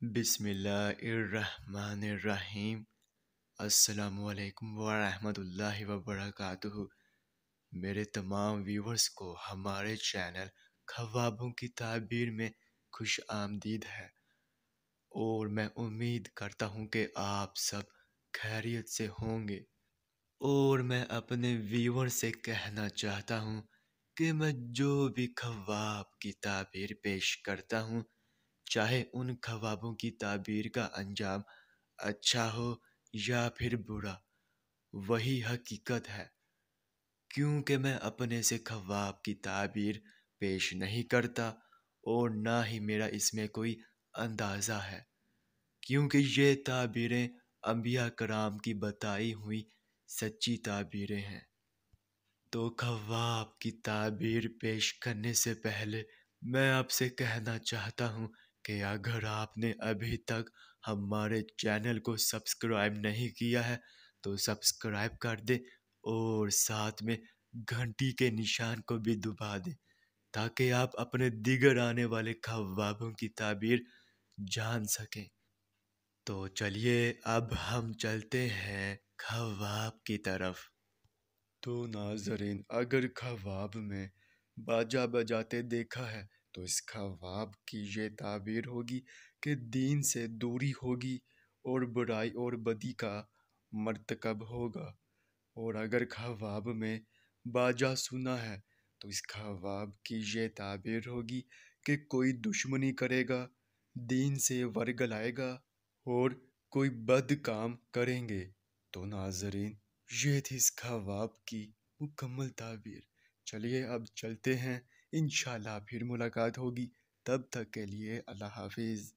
बिस्मिल्लाहिर्रहमानिर्रहीम। अस्सलामु अलैकुम वरहमतुल्लाहि वबरकातुहू। मेरे तमाम व्यूवर्स को हमारे चैनल ख्वाबों की ताबीर में खुश आमदीद है और मैं उम्मीद करता हूँ कि आप सब खैरियत से होंगे। और मैं अपने व्यूवर से कहना चाहता हूँ कि मैं जो भी ख्वाब की ताबीर पेश करता हूँ, चाहे उन ख्वाबों की ताबीर का अंजाम अच्छा हो या फिर बुरा, वही हकीकत है। क्योंकि मैं अपने से ख्वाब की ताबीर पेश नहीं करता और ना ही मेरा इसमें कोई अंदाज़ा है, क्योंकि ये ताबीरें अंबिया कराम की बताई हुई सच्ची ताबीरें हैं। तो ख्वाब की ताबीर पेश करने से पहले मैं आपसे कहना चाहता हूँ कि अगर आपने अभी तक हमारे चैनल को सब्सक्राइब नहीं किया है तो सब्सक्राइब कर दे और साथ में घंटी के निशान को भी दबा दे, ताकि आप अपने दिगर आने वाले ख्वाबों की ताबीर जान सकें। तो चलिए अब हम चलते हैं ख्वाब की तरफ। तो नाज़रीन, अगर ख्वाब में बाजा बजाते देखा है तो इस ख्वाब की ये ताबीर होगी कि दीन से दूरी होगी और बुराई और बदी का मर्तकब होगा। और अगर ख्वाब में बाजा सुना है तो इस ख्वाब की ये ताबीर होगी कि कोई दुश्मनी करेगा, दीन से वर्गलाएगा और कोई बद काम करेंगे। तो नाज़रीन, ये थी इस ख्वाब की मुकम्मल ताबीर। चलिए अब चलते हैं, इंशाल्लाह फिर मुलाकात होगी। तब तक के लिए अल्लाह हाफिज़।